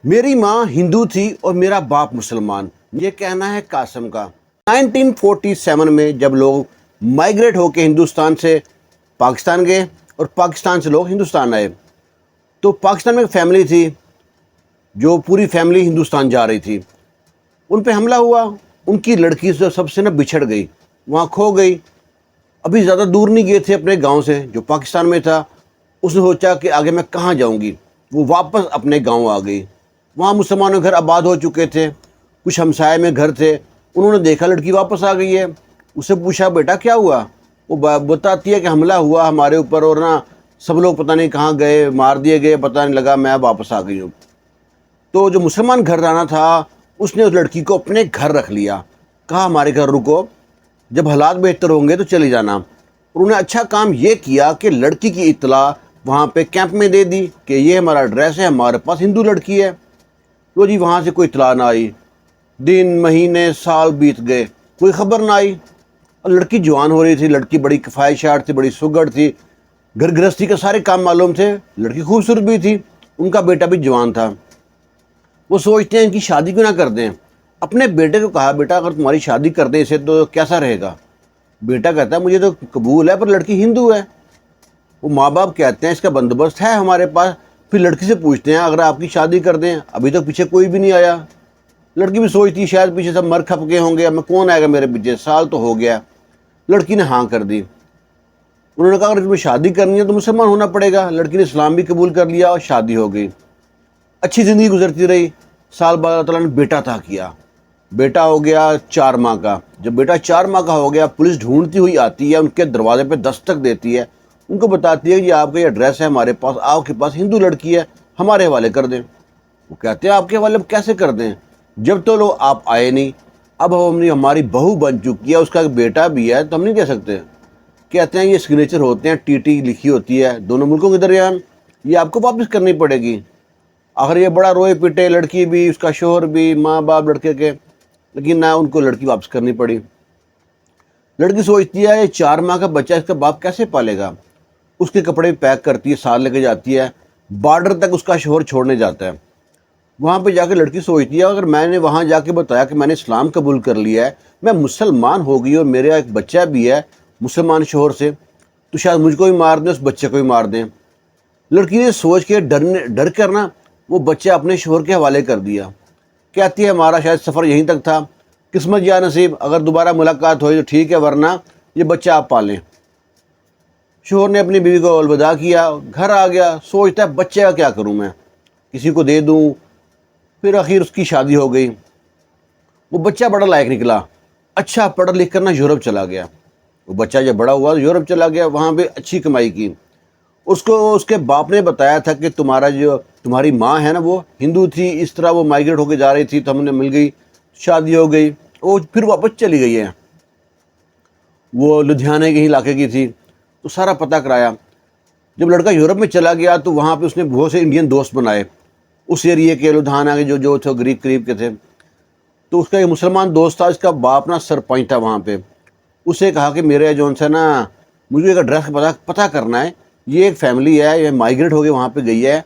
میری ماں ہندو تھی اور میرا باپ مسلمان، یہ کہنا ہے قاسم کا۔ 1947 میں جب لوگ مائیگریٹ ہو کے ہندوستان سے پاکستان گئے اور پاکستان سے لوگ ہندوستان آئے، تو پاکستان میں ایک فیملی تھی جو پوری فیملی ہندوستان جا رہی تھی۔ ان پہ حملہ ہوا، ان کی لڑکی سب سے بچھڑ گئی، وہاں کھو گئی۔ ابھی زیادہ دور نہیں گئے تھے اپنے گاؤں سے جو پاکستان میں تھا۔ اس نے سوچا کہ آگے میں کہاں جاؤں گی، وہ واپس اپنے گاؤں آ گئی۔ وہاں مسلمانوں کے گھر آباد ہو چکے تھے، کچھ ہمسائے میں گھر تھے۔ انہوں نے دیکھا لڑکی واپس آ گئی ہے، اس سے پوچھا بیٹا کیا ہوا؟ وہ بتاتی ہے کہ حملہ ہوا ہمارے اوپر اور سب لوگ پتہ نہیں کہاں گئے، مار دیے گئے، پتہ نہیں لگا، میں واپس آ گئی ہوں۔ تو جو مسلمان گھر جانا تھا اس نے اس لڑکی کو اپنے گھر رکھ لیا، کہا ہمارے گھر رکو، جب حالات بہتر ہوں گے تو چلی جانا۔ اور انہوں نے اچھا کام یہ کیا کہ لڑکی کی اطلاع وہاں پہ کیمپ میں دے دی کہ یہ ہمارا ایڈریس ہے، ہمارے پاس ہندو لڑکی ہے۔ تو جی وہاں سے کوئی اطلاع نہ آئی، دن مہینے سال بیت گئے، کوئی خبر نہ آئی۔ اور لڑکی جوان ہو رہی تھی، لڑکی بڑی کفایشات تھی، بڑی سگڑ تھی، گھر گرہستی کے سارے کام معلوم تھے، لڑکی خوبصورت بھی تھی، ان کا بیٹا بھی جوان تھا۔ وہ سوچتے ہیں ان کی شادی کیوں نہ کر دیں۔ اپنے بیٹے کو کہا بیٹا اگر تمہاری شادی کر دیں اسے تو کیسا رہے گا؟ بیٹا کہتا ہے مجھے تو قبول ہے پر لڑکی ہندو ہے۔ وہ ماں باپ کہتے ہیں اس کا بندوبست ہے ہمارے پاس۔ پھر لڑکی سے پوچھتے ہیں اگر آپ کی شادی کر دیں، ابھی تک پیچھے کوئی بھی نہیں آیا۔ لڑکی بھی سوچتی ہے شاید پیچھے سب مر کھپ گئے ہوں گے، اب میں کون آئے گا میرے پیچھے، سال تو ہو گیا۔ لڑکی نے ہاں کر دی۔ انہوں نے کہا اگر تمہیں شادی کرنی ہے تو مسلمان ہونا پڑے گا۔ لڑکی نے اسلام بھی قبول کر لیا اور شادی ہو گئی۔ اچھی زندگی گزرتی رہی۔ سال بعد اللہ تعالیٰ نے بیٹا عطا کیا۔ بیٹا ہو گیا 4 ماہ کا۔ جب بیٹا 4 ماہ کا ہو گیا، پولیس ڈھونڈتی ہوئی آتی ہے، ان کے دروازے پہ دستک دیتی ہے، ان کو بتاتی ہے کہ یہ آپ کا یہ ایڈریس ہے ہمارے پاس، آپ کے پاس ہندو لڑکی ہے، ہمارے حوالے کر دیں۔ وہ کہتے ہیں آپ کے حوالے کیسے کر دیں، جب تو لو آپ آئے نہیں، اب ہماری بہو بن چکی ہے، اس کا ایک بیٹا بھی ہے تو ہم نہیں کہہ سکتے۔ کہتے ہیں یہ سگنیچر ہوتے ہیں، ٹی ٹی لکھی ہوتی ہے دونوں ملکوں کے درمیان، یہ آپ کو واپس کرنی پڑے گی۔ آخر یہ بڑا روئے پٹے، لڑکی بھی، اس کا شوہر بھی، ماں باپ لڑکے کے، لیکن نہ ان کو لڑکی واپس کرنی پڑی۔ لڑکی سوچتی ہے یہ 4 ماہ کا بچہ اس کا باپ کیسے پالے گا؟ اس کے کپڑے پیک کرتی ہے، ساتھ لے کے جاتی ہے، بارڈر تک اس کا شوہر چھوڑنے جاتا ہے۔ وہاں پہ جا کے لڑکی سوچتی ہے اگر میں نے وہاں جا کے بتایا کہ میں نے اسلام قبول کر لیا ہے، میں مسلمان ہو گئی اور میرا ایک بچہ بھی ہے مسلمان شوہر سے، تو شاید مجھ کو بھی مار دیں، اس بچے کو بھی مار دیں۔ لڑکی نے سوچ کے ڈر کر وہ بچہ اپنے شوہر کے حوالے کر دیا۔ کہتی ہے ہمارا شاید سفر یہیں تک تھا، قسمت یا نصیب، اگر دوبارہ ملاقات ہوئی تو ٹھیک ہے ورنہ یہ بچہ آپ پالیں۔ شوہر نے اپنی بیوی کو الوداع کیا، گھر آ گیا، سوچتا ہے بچے کا کیا کروں، میں کسی کو دے دوں۔ پھر آخر اس کی شادی ہو گئی۔ وہ بچہ بڑا لائق نکلا، اچھا پڑھ لکھ کر یورپ چلا گیا۔ وہ بچہ جب بڑا ہوا تو یورپ چلا گیا، وہاں پہ اچھی کمائی کی۔ اس کو اس کے باپ نے بتایا تھا کہ تمہاری ماں ہے نا وہ ہندو تھی، اس طرح وہ مائیگریٹ ہو کے جا رہی تھی تو ہم نے مل گئی، شادی ہو گئی، وہ پھر واپس چلی گئی ہے۔ وہ لدھیانے کے ہی علاقے کی تھی، تو سارا پتہ کرایا۔ جب لڑکا یورپ میں چلا گیا تو وہاں پہ اس نے بہت سے انڈین دوست بنائے، اس ایریے کے لدھیانہ کے جو تھے قریب کے تھے۔ تو اس کا ایک مسلمان دوست تھا، اس کا باپ سرپنچ تھا وہاں پہ۔ اسے کہا کہ میرے جو سے مجھے ایک ایڈریس پتہ کرنا ہے، یہ ایک فیملی ہے، یہ مائیگریٹ ہو کے وہاں پہ گئی ہے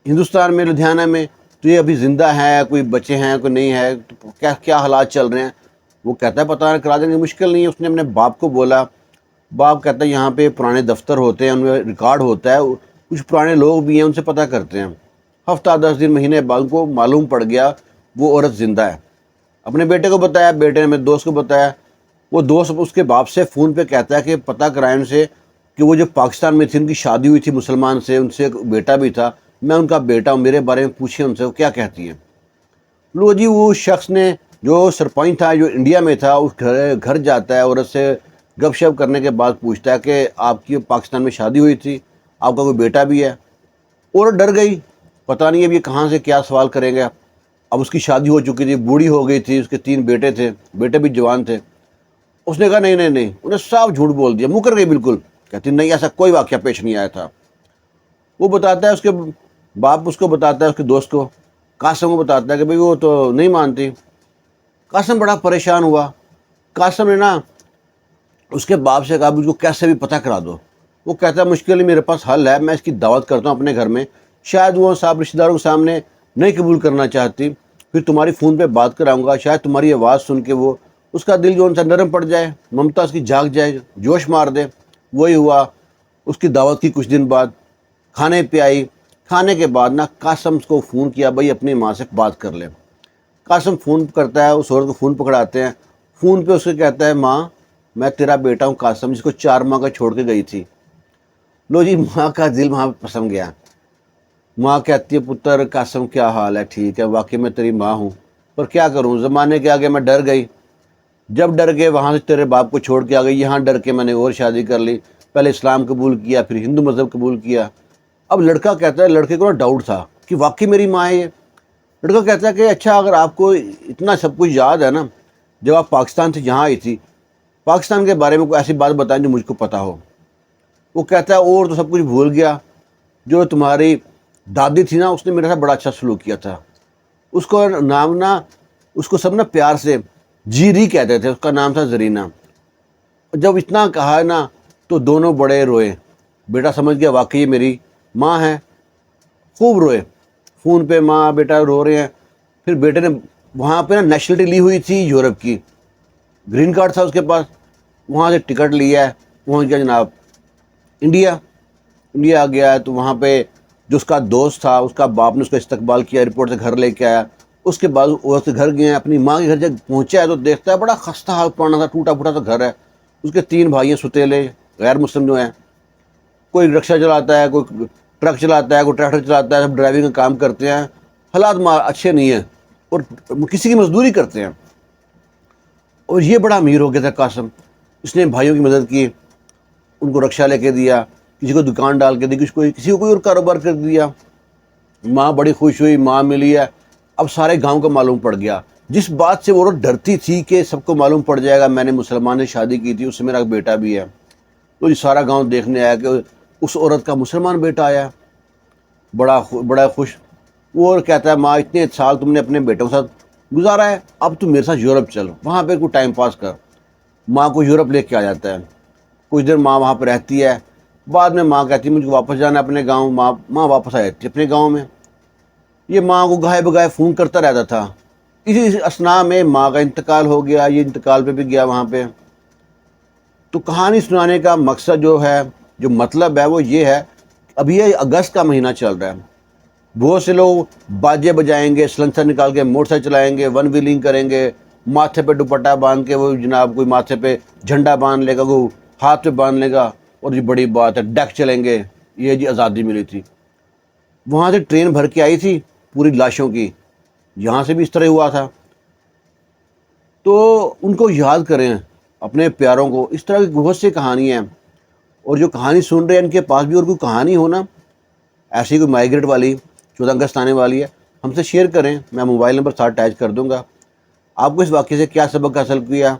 ہندوستان میں، لدھیانہ میں، تو یہ ابھی زندہ ہے، کوئی بچے ہیں کوئی نہیں ہے، تو کیا حالات چل رہے ہیں؟ وہ کہتا ہے پتہ کرا دیں گے، مشکل نہیں ہے۔ اس نے اپنے باپ کو بولا، باپ کہتا ہے یہاں پہ پرانے دفتر ہوتے ہیں، ان میں ریکارڈ ہوتا ہے، کچھ پرانے لوگ بھی ہیں، ان سے پتہ کرتے ہیں۔ ہفتہ 10 دن مہینے بعد کو معلوم پڑ گیا وہ عورت زندہ ہے۔ اپنے بیٹے کو بتایا، بیٹے نے میرے دوست کو بتایا، وہ دوست اس کے باپ سے فون پہ کہتا ہے کہ پتہ کرائیں ان سے کہ وہ جو پاکستان میں تھی، ان کی شادی ہوئی تھی مسلمان سے، ان سے ایک بیٹا بھی تھا، میں ان کا بیٹا ہوں، میرے بارے میں پوچھیں ان سے وہ کیا کہتی ہیں۔ لو جی وہ شخص نے جو سرپنچ تھا، جو انڈیا میں تھا، اس گھر جاتا ہے، عورت سے گپ شپ کرنے کے بعد پوچھتا ہے کہ آپ کی پاکستان میں شادی ہوئی تھی، آپ کا کوئی بیٹا بھی ہے؟ عورت ڈر گئی، پتہ نہیں اب یہ کہاں سے کیا سوال کریں گے۔ اب اس کی شادی ہو چکی تھی، بوڑھی ہو گئی تھی، اس کے 3 بیٹے تھے، بیٹے بھی جوان تھے۔ اس نے کہا نہیں، انہیں صاف جھوٹ بول دیا، مکر گئی بالکل، کہتی نہیں ایسا کوئی واقعہ پیش نہیں آیا تھا۔ وہ بتاتا ہے، اس کے باپ اس کو بتاتا ہے، اس کے دوست کو، قاسم کو بتاتا ہے کہ بھئی وہ تو نہیں مانتی۔ قاسم بڑا پریشان ہوا۔ قاسم نے اس کے باپ سے کہا مجھ کو کیسے بھی پتہ کرا دو۔ وہ کہتا ہے مشکل نہیں، میرے پاس حل ہے، میں اس کی دعوت کرتا ہوں اپنے گھر میں، شاید وہ صاحب رشتہ داروں کے سامنے نہیں قبول کرنا چاہتی، پھر تمہاری فون پہ بات کراؤں گا، شاید تمہاری آواز سن کے وہ اس کا دل جو ان سے نرم پڑ جائے، ممتا اس کی جھاگ جائے، جوش مار دے۔ وہی ہوا۔ اس کی دعوت کی کچھ دن بعد، کھانے پہ آئی۔ کھانے کے بعد نا قاسم کو فون کیا، بھائی اپنی ماں سے بات کر لے۔ قاسم فون کرتا ہے، اس عورت کو فون پکڑاتے ہیں، فون پہ اس کو کہتا ہے، ماں میں تیرا بیٹا ہوں قاسم، جس کو 4 ماہ کا چھوڑ کے گئی تھی۔ لو جی، ماں کا دل وہاں پہ پسند گیا۔ ماں کہتی ہے، پتر قاسم کیا حال ہے؟ ٹھیک ہے، واقعی میں تیری ماں ہوں، پر کیا کروں، زمانے کے آگے میں ڈر گئی۔ جب ڈر گئے وہاں سے تیرے باپ کو چھوڑ کے آ گئی، یہاں ڈر کے میں نے اور شادی کر لی، پہلے اسلام قبول کیا، پھر ہندو مذہب قبول کیا۔ اب لڑکا کہتا ہے، لڑکے کو نا ڈاؤٹ تھا کہ واقعی میری ماں ہے یہ۔ لڑکا کہتا ہے کہ اچھا، اگر آپ کو اتنا سب کچھ یاد ہے نا، جب آپ پاکستان سے یہاں آئی تھی، پاکستان کے بارے میں کوئی ایسی بات بتائیں جو مجھ کو پتہ ہو۔ وہ کہتا ہے، اور تو سب کچھ بھول گیا، جو تمہاری دادی تھی نا، اس نے میرے ساتھ بڑا اچھا سلوک کیا تھا۔ اس کو نام نا، اس کو سب نا پیار سے جیری کہتے تھے، اس کا نام تھا زرینہ۔ جب اتنا کہا نا تو دونوں بڑے روئے۔ بیٹا سمجھ گیا واقعی میری ماں ہے، خوب روئے۔ فون پہ ماں بیٹا رو رہے ہیں۔ پھر بیٹے نے وہاں پہ نا نیشنلٹی لی ہوئی تھی یورپ کی، گرین کارڈ تھا اس کے پاس، وہاں سے ٹکٹ لیا ہے، پہنچ گیا جناب انڈیا گیا ہے۔ تو وہاں پہ جو اس کا دوست تھا، اس کا باپ نے اس کا استقبال کیا، ایئرپورٹ سے گھر لے کے آیا۔ اس کے بعد وہ اس کے گھر گئے ہیں، اپنی ماں کے گھر جب پہنچا ہے تو دیکھتا ہے بڑا خستہ حال پرانا تھا، ٹوٹا پھوٹا سا گھر ہے۔ اس کے 3 بھائی ہیں ستیلے، غیر مسلم جو ہیں، کوئی رکشہ چلاتا ہے، کوئی ٹرک چلاتا ہے، کوئی ٹریکٹر چلاتا ہے، سب ڈرائیونگ کا کام کرتے ہیں۔ حالات اچھے نہیں ہیں اور کسی کی مزدوری کرتے ہیں۔ اور یہ بڑا امیر ہو گیا تھا قاسم، اس نے بھائیوں کی مدد کی، ان کو رکشہ لے کے دیا، کسی کو دکان ڈال کے دی، کسی کو کوئی اور کاروبار کر دیا۔ ماں بڑی خوش ہوئی، ماں ملی ہے۔ اب سارے گاؤں کو معلوم پڑ گیا، جس بات سے وہ عورت ڈرتی تھی کہ سب کو معلوم پڑ جائے گا میں نے مسلمان سے شادی کی تھی، اس سے میرا بیٹا بھی ہے۔ تو یہ سارا گاؤں دیکھنے آیا کہ اس عورت کا مسلمان بیٹا آیا، بڑا خوش۔ وہ کہتا ہے، ماں اتنے سال تم نے اپنے بیٹوں کے ساتھ گزارا ہے، اب تم میرے ساتھ یورپ چلو، وہاں پہ کوئی ٹائم پاس کر۔ ماں کو یورپ لے کے آ جاتا ہے۔ کچھ دیر ماں وہاں پہ رہتی ہے، بعد میں ماں کہتی ہے مجھے واپس جانا ہے اپنے گاؤں۔ ماں واپس آ جاتی ہے اپنے گاؤں میں۔ یہ ماں کو گاہے بگاہے فون کرتا رہتا تھا۔ اسی اثناء میں ماں کا انتقال ہو گیا، یہ انتقال پہ بھی گیا وہاں پہ۔ تو کہانی سنانے کا مقصد جو ہے، جو مطلب ہے، وہ یہ ہے، ابھی یہ اگست کا مہینہ چل رہا ہے، بہت سے لوگ باجے بجائیں گے، سلنسر نکال کے موٹر سائیکل چلائیں گے، ون ویلنگ کریں گے، ماتھے پہ دوپٹہ باندھ کے، وہ جناب کوئی ماتھے پہ جھنڈا باندھ لے گا، کوئی ہاتھ پہ باندھ لے گا، اور یہ بڑی بات ہے، ڈیک چلیں گے، یہ جی آزادی ملی تھی۔ وہاں سے ٹرین بھر کے آئی تھی پوری لاشوں کی، یہاں سے بھی اس طرح ہوا تھا۔ تو ان کو یاد کریں، اپنے پیاروں کو۔ اس طرح کی بہت سی کہانیاں ہیں، اور جو کہانی سن رہے ہیں ان کے پاس بھی اور کوئی کہانی ہو نا، ایسی کوئی مائگریٹ والی 14 اگست آنے والی ہے، ہم سے شیئر کریں، میں موبائل نمبر ساتھ اٹیچ کر دوں گا۔ آپ کو اس واقعے سے کیا سبق حاصل کیا،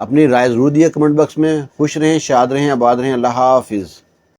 اپنی رائے ضرور دیے کمنٹ باکس میں۔ خوش رہیں، شاد رہیں، آباد رہیں۔ اللہ حافظ۔